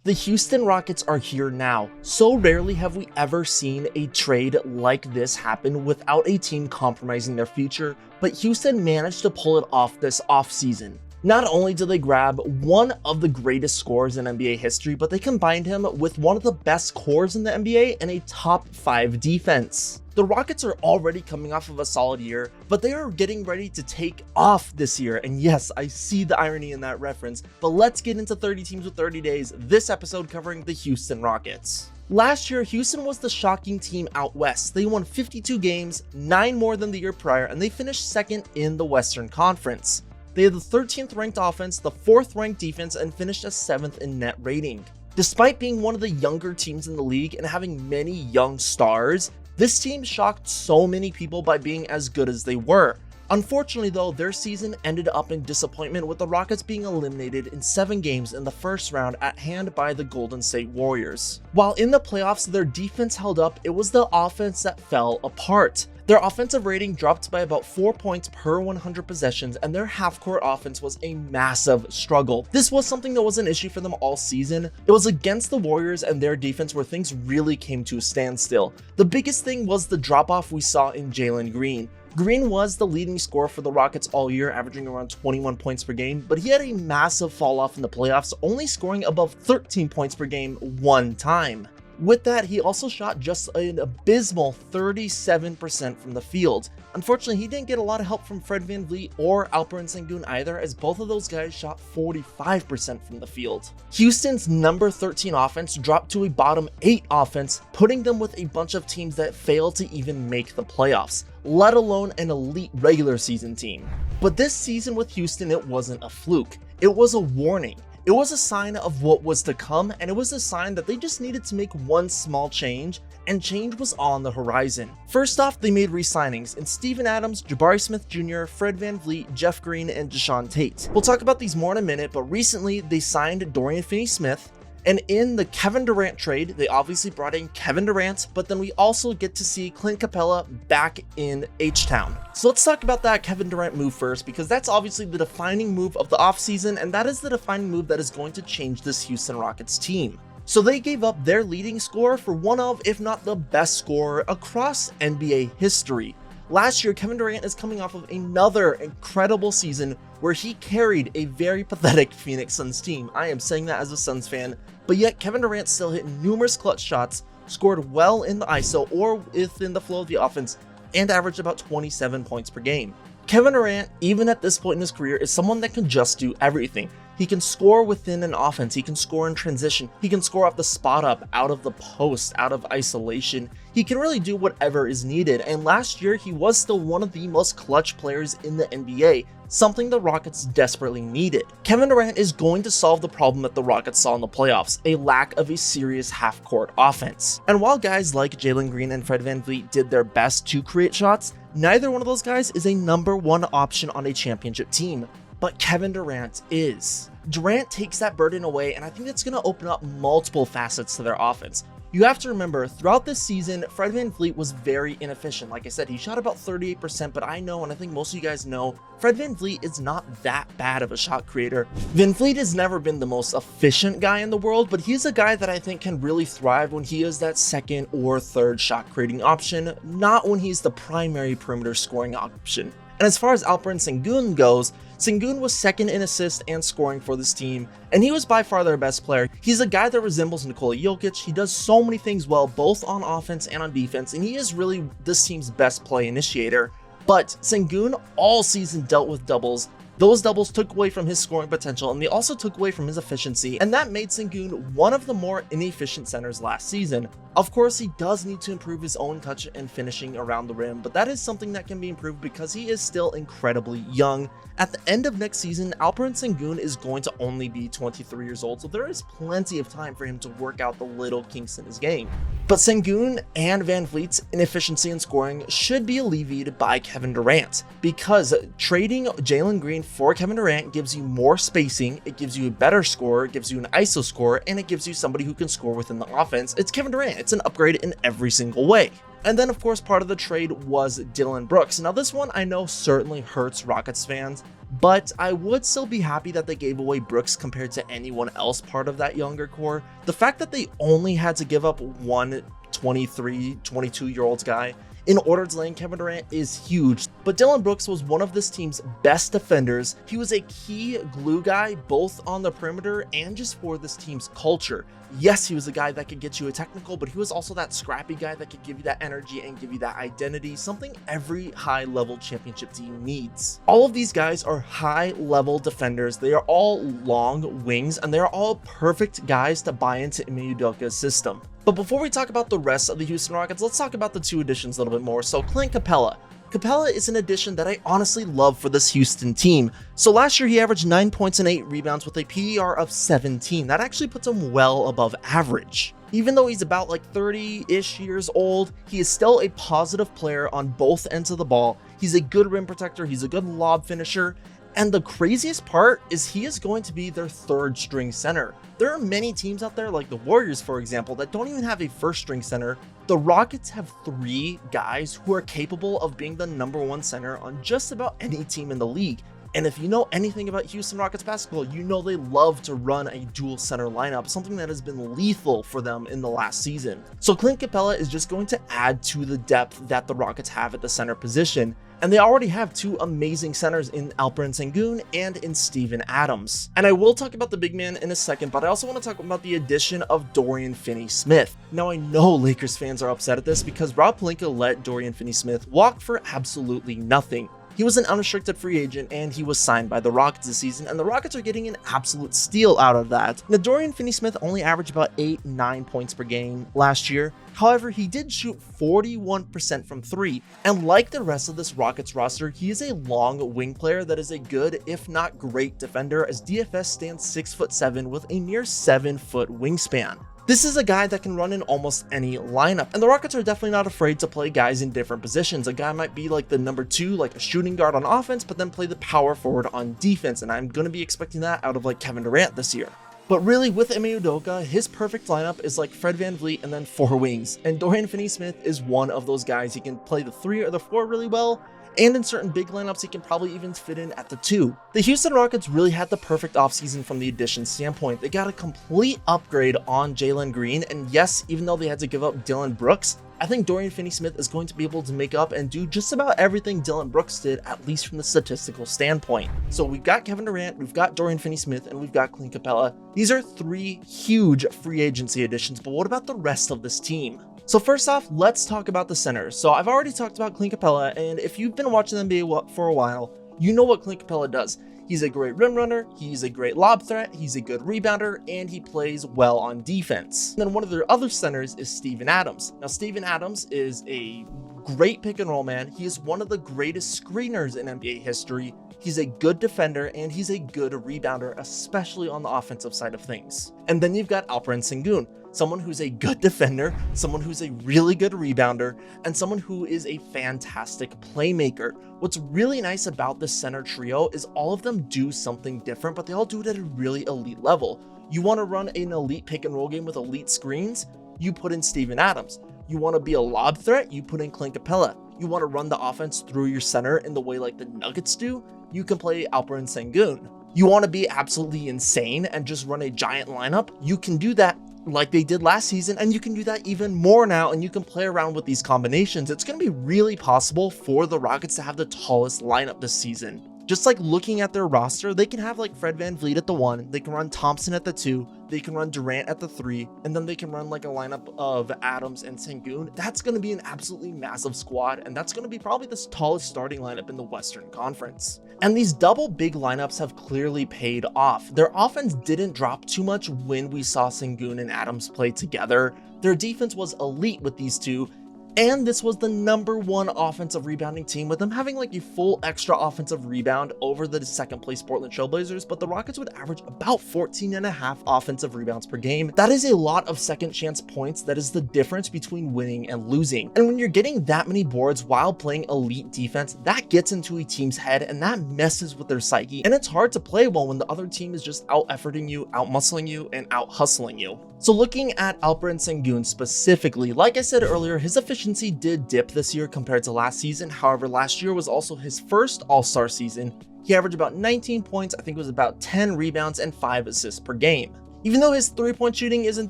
The Houston Rockets are here now. So rarely have we ever seen a trade like this happen without a team compromising their future, but Houston managed to pull it off this offseason. Not only did they grab one of the greatest scorers in NBA history, but they combined him with one of the best cores in the NBA and a top 5 defense. The Rockets are already coming off of a solid year, but they are getting ready to take off this year. And yes, I see the irony in that reference, but let's get into 30 teams with 30 days, this episode covering the Houston Rockets. Last year, Houston was the shocking team out west. They won 52 games, 9 more than the year prior, and they finished second in the Western Conference. They had the 13th ranked offense, the 4th ranked defense, and finished as 7th in net rating. Despite being one of the younger teams in the league and having many young stars, this team shocked so many people by being as good as they were. Unfortunately though, their season ended up in disappointment, with the Rockets being eliminated in 7 games in the first round at hand by the Golden State Warriors. While in the playoffs their defense held up, it was the offense that fell apart. Their offensive rating dropped by about 4 points per 100 possessions, and their half-court offense was a massive struggle. This was something that was an issue for them all season. It was against the Warriors and their defense where things really came to a standstill. The biggest thing was the drop-off we saw in Jalen Green. Green was the leading scorer for the Rockets all year, averaging around 21 points per game, but he had a massive fall-off in the playoffs, only scoring above 13 points per game one time. With that, he also shot just an abysmal 37% from the field. Unfortunately, he didn't get a lot of help from Fred VanVleet or Alperen Şengün either, as both of those guys shot 45% from the field. Houston's number 13 offense dropped to a bottom 8 offense, putting them with a bunch of teams that failed to even make the playoffs, let alone an elite regular season team. But this season with Houston, it wasn't a fluke. It was a warning. It was a sign of what was to come, and it was a sign that they just needed to make one small change, and change was on the horizon. First off, they made re-signings in Steven Adams, Jabari Smith Jr., Fred VanVleet, Jeff Green, and Deshaun Tate. We'll talk about these more in a minute, but recently they signed Dorian Finney-Smith, and in the Kevin Durant trade, they obviously brought in Kevin Durant, but then we also get to see Clint Capella back in H-Town. So let's talk about that Kevin Durant move first, because that's obviously the defining move of the offseason, and that is the defining move that is going to change this Houston Rockets team. So they gave up their leading scorer for one of, if not the best scorer across NBA history. Last year, Kevin Durant is coming off of another incredible season where he carried a very pathetic Phoenix Suns team. I am saying that as a Suns fan, but yet Kevin Durant still hit numerous clutch shots, scored well in the ISO or within the flow of the offense, and averaged about 27 points per game. Kevin Durant, even at this point in his career, is someone that can just do everything. He can score within an offense, he can score in transition, he can score off the spot up, out of the post, out of isolation. He can really do whatever is needed, and last year he was still one of the most clutch players in the NBA, something the Rockets desperately needed. Kevin Durant is going to solve the problem that the Rockets saw in the playoffs, a lack of a serious half-court offense. And while guys like Jalen Green and Fred VanVleet did their best to create shots, neither one of those guys is a number 1 option on a championship team. But Kevin Durant is. Durant takes that burden away, and I think that's going to open up multiple facets to their offense. You have to remember, throughout this season, Fred VanVleet was very inefficient. Like I said, he shot about 38%, but I know, and I think most of you guys know, Fred VanVleet is not that bad of a shot creator. VanVleet has never been the most efficient guy in the world, but he's a guy that I think can really thrive when he is that second or third shot creating option, not when he's the primary perimeter scoring option. And as far as Alperen Şengün goes, Şengün was second in assists and scoring for this team, and he was by far their best player. He's a guy that resembles Nikola Jokic. He does so many things well, both on offense and on defense, and he is really this team's best play initiator. But Şengün all season dealt with doubles. Those doubles took away from his scoring potential, and they also took away from his efficiency, and that made Şengün one of the more inefficient centers last season. Of course, he does need to improve his own touch and finishing around the rim, but that is something that can be improved because he is still incredibly young. At the end of next season, Alperen Şengün is going to only be 23 years old, so there is plenty of time for him to work out the little kinks in his game. But Şengün and VanVleet's inefficiency in scoring should be alleviated by Kevin Durant, because trading Jalen Green for Kevin Durant gives you more spacing, it gives you a better scorer, it gives you an ISO scorer, and it gives you somebody who can score within the offense. It's Kevin Durant. It's an upgrade in every single way. And then of course part of the trade was Dillon Brooks. Now this one I know certainly hurts Rockets fans, but I would still be happy that they gave away Brooks compared to anyone else part of that younger core. The fact that they only had to give up one 23, 22-year-old guy in order to land Kevin Durant is huge. But Dillon Brooks was one of this team's best defenders. He was a key glue guy both on the perimeter and just for this team's culture. Yes, he was a guy that could get you a technical, but he was also that scrappy guy that could give you that energy and give you that identity, something every high-level championship team needs. All of these guys are high-level defenders. They are all long wings, and they are all perfect guys to buy into Ime Udoka's system. But before we talk about the rest of the Houston Rockets, let's talk about the two additions a little bit more. So Clint Capella. Capella is an addition that I honestly love for this Houston team. So last year he averaged 9 points and 8 rebounds with a PER of 17. That actually puts him well above average. Even though he's about like 30-ish years old, he is still a positive player on both ends of the ball. He's a good rim protector, he's a good lob finisher, and the craziest part is he is going to be their third string center. There are many teams out there, like the Warriors for example, that don't even have a first string center. The Rockets have 3 guys who are capable of being the #1 center on just about any team in the league. And if you know anything about Houston Rockets basketball, you know they love to run a dual center lineup, something that has been lethal for them in the last season. So Clint Capella is just going to add to the depth that the Rockets have at the center position. And they already have 2 amazing centers in Alperen Şengün and in Steven Adams. And I will talk about the big man in a second, but I also want to talk about the addition of Dorian Finney-Smith. Now I know Lakers fans are upset at this because Rob Pelinka let Dorian Finney-Smith walk for absolutely nothing. He was an unrestricted free agent and he was signed by the Rockets this season, and the Rockets are getting an absolute steal out of that. Now, Dorian Finney-Smith only averaged about 8-9 points per game last year. However, he did shoot 41% from 3, and like the rest of this Rockets roster, he is a long wing player that is a good, if not great defender, as DFS stands 6'7" with a near 7-foot wingspan. This is a guy that can run in almost any lineup, and the Rockets are definitely not afraid to play guys in different positions. A guy might be like the #2, like a shooting guard on offense, but then play the power forward on defense, and I'm going to be expecting that out of like Kevin Durant this year. But really, with Ime Udoka, his perfect lineup is like Fred VanVleet and then 4 wings, and Dorian Finney-Smith is one of those guys. He can play the 3 or the 4 really well, and in certain big lineups, he can probably even fit in at the 2. The Houston Rockets really had the perfect offseason from the addition standpoint. They got a complete upgrade on Jalen Green, and yes, even though they had to give up Dillon Brooks, I think Dorian Finney-Smith is going to be able to make up and do just about everything Dillon Brooks did, at least from the statistical standpoint. So we've got Kevin Durant, we've got Dorian Finney-Smith, and we've got Clint Capella. These are 3 huge free agency additions, but what about the rest of this team? So first off, let's talk about the centers. So I've already talked about Clint Capella, and if you've been watching the NBA for a while, you know what Clint Capella does. He's a great rim runner, he's a great lob threat, he's a good rebounder, and he plays well on defense. And then one of their other centers is Steven Adams. Now Steven Adams is a great pick and roll man. He is one of the greatest screeners in NBA history. He's a good defender and he's a good rebounder, especially on the offensive side of things. And then you've got Alperen Şengün, someone who's a good defender, someone who's a really good rebounder, and someone who is a fantastic playmaker. What's really nice about this center trio is all of them do something different, but they all do it at a really elite level. You want to run an elite pick and roll game with elite screens? You put in Steven Adams. You want to be a lob threat? You put in Clint Capella. You want to run the offense through your center in the way like the Nuggets do? You can play Alperen Şengün. You want to be absolutely insane and just run a giant lineup? You can do that like they did last season, and you can do that even more now, and you can play around with these combinations. It's going to be really possible for the Rockets to have the tallest lineup this season. Just like looking at their roster, they can have like Fred VanVleet at the 1, they can run Thompson at the 2, they can run Durant at the 3, and then they can run like a lineup of Adams and Şengün. That's going to be an absolutely massive squad, and that's going to be probably the tallest starting lineup in the Western Conference. And these double big lineups have clearly paid off. Their offense didn't drop too much when we saw Şengün and Adams play together. Their defense was elite with these two, and this was the #1 offensive rebounding team, with them having like a full extra offensive rebound over the second place Portland Trailblazers, but the Rockets would average about 14.5 offensive rebounds per game. That is a lot of second chance points. That is the difference between winning and losing. And when you're getting that many boards while playing elite defense, that gets into a team's head and that messes with their psyche. And it's hard to play well when the other team is just out efforting you, out muscling you, and out hustling you. So looking at Alperen Şengün specifically, like I said earlier, his efficiency did dip this year compared to last season. However, last year was also his first All-Star season. He averaged about 19 points, I think it was about 10 rebounds and 5 assists per game. Even though his three-point shooting isn't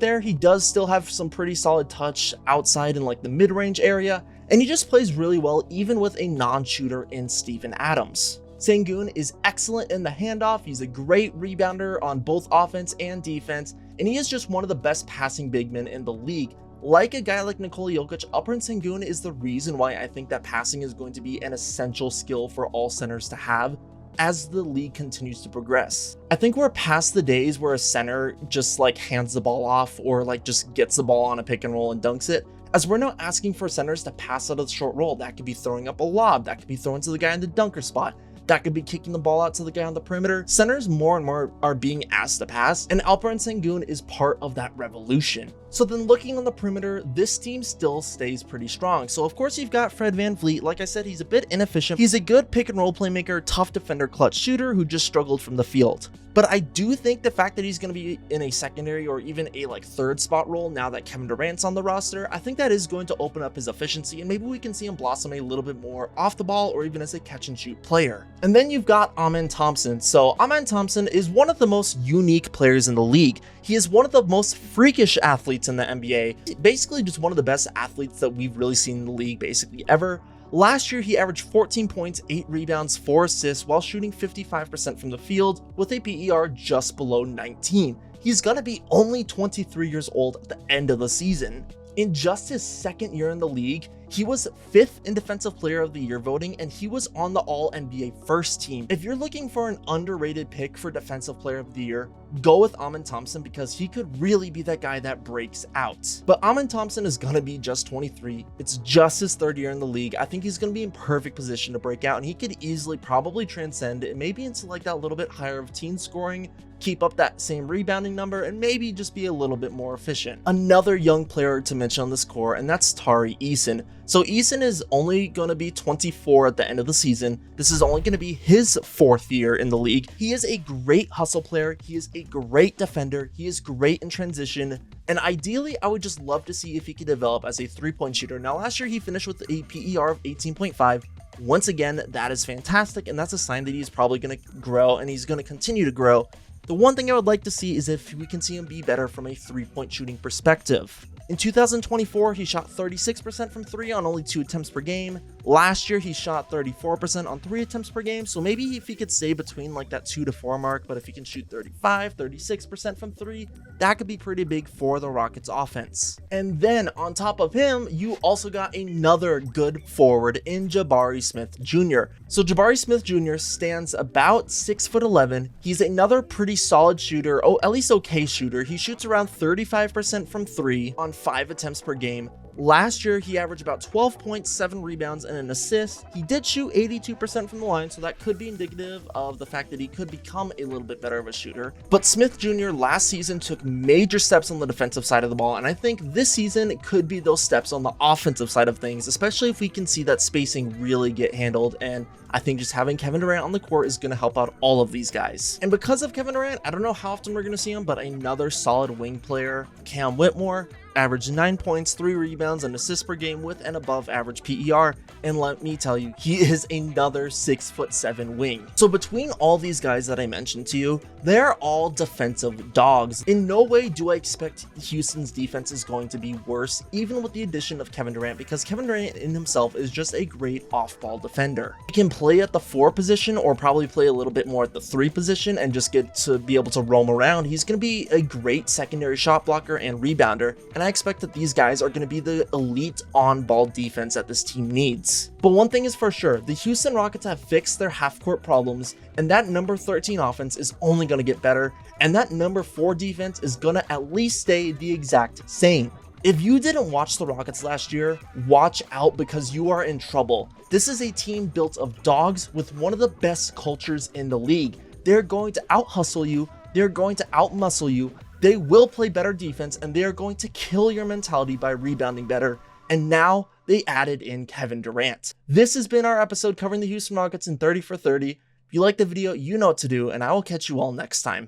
there, he does still have some pretty solid touch outside in like the mid-range area, and he just plays really well even with a non-shooter in Steven Adams. Şengün is excellent in the handoff, he's a great rebounder on both offense and defense, and he is just one of the best passing big men in the league. Like a guy like Nikola Jokic, Alperen Şengün is the reason why I think that passing is going to be an essential skill for all centers to have as the league continues to progress. I think we're past the days where a center just like hands the ball off or like just gets the ball on a pick and roll and dunks it, as we're now asking for centers to pass out of the short roll. That could be throwing up a lob, that could be throwing to the guy in the dunker spot, that could be kicking the ball out to the guy on the perimeter. Centers more and more are being asked to pass, and Alperen Şengün is part of that revolution. So then looking on the perimeter, this team still stays pretty strong. So of course you've got Fred VanVleet. Like I said, he's a bit inefficient. He's a good pick and roll playmaker, tough defender, clutch shooter who just struggled from the field. But I do think the fact that he's going to be in a secondary or even a like third spot role now that Kevin Durant's on the roster, I think that is going to open up his efficiency, and maybe we can see him blossom a little bit more off the ball or even as a catch and shoot player. And then you've got Amen Thompson. So Amen Thompson is one of the most unique players in the league. He is one of the most freakish athletes in the NBA, basically just one of the best athletes that we've really seen in the league basically ever. Last year, he averaged 14 points, 8 rebounds, 4 assists while shooting 55% from the field with a PER just below 19. He's gonna be only 23 years old at the end of the season. In just his second year in the league, he was 5th in Defensive Player of the Year voting, and he was on the All-NBA first team. If you're looking for an underrated pick for Defensive Player of the Year, go with Amen Thompson because he could really be that guy that breaks out. But Amen Thompson is gonna be just 23. It's just his 3rd year in the league. I think he's gonna be in perfect position to break out, and he could easily probably transcend it, maybe into like that little bit higher of teen scoring, keep up that same rebounding number, and maybe just be a little bit more efficient. Another young player to mention on this core, and that's Tari Eason. So Eason is only going to be 24 at the end of the season. This is only going to be his 4th year in the league. He is a great hustle player. He is a great defender. He is great in transition. And ideally, I would just love to see if he could develop as a 3-point shooter. Now, last year he finished with a PER of 18.5. Once again, that is fantastic, and that's a sign that he's probably going to grow, and he's going to continue to grow. The one thing I would like to see is if we can see him be better from a 3-point shooting perspective. In 2024, he shot 36% from 3 on only 2 attempts per game. Last year, he shot 34% on 3 attempts per game. So maybe if he could stay between like that 2 to 4 mark, but if he can shoot 36% from 3, that could be pretty big for the Rockets offense. And then on top of him, you also got another good forward in Jabari Smith Jr. So Jabari Smith Jr. stands about 6'11". He's another pretty solid shooter, at least okay shooter. He shoots around 35% from 3 on 5 attempts per game. Last year, he averaged about 12.7 rebounds and an assist. He did shoot 82% from the line, so that could be indicative of the fact that he could become a little bit better of a shooter. But Smith Jr. last season took major steps on the defensive side of the ball, and I think this season could be those steps on the offensive side of things, especially if we can see that spacing really get handled. And I think just having Kevin Durant on the court is going to help out all of these guys. And because of Kevin Durant, I don't know how often we're going to see him, but another solid wing player, Cam Whitmore, averaged 9 points, 3 rebounds, and assists per game with an above average PER. And let me tell you, he is another 6'7" wing. So between all these guys that I mentioned to you, they're all defensive dogs. In no way do I expect Houston's defense is going to be worse, even with the addition of Kevin Durant, because Kevin Durant in himself is just a great off-ball defender. He can play at the 4 position or probably play a little bit more at the 3 position and just get to be able to roam around. He's going to be a great secondary shot blocker and rebounder, and I expect that these guys are going to be the elite on-ball defense that this team needs. But one thing is for sure, the Houston Rockets have fixed their half-court problems, and that number 13 offense is only going to get better, and that number 4 defense is going to at least stay the exact same. If you didn't watch the Rockets last year, watch out because you are in trouble. This is a team built of dogs with one of the best cultures in the league. They're going to out-hustle you, they're going to out-muscle you, they will play better defense, and they are going to kill your mentality by rebounding better. And now they added in Kevin Durant. This has been our episode covering the Houston Rockets in 30 for 30. If you liked the video, you know what to do, and I will catch you all next time.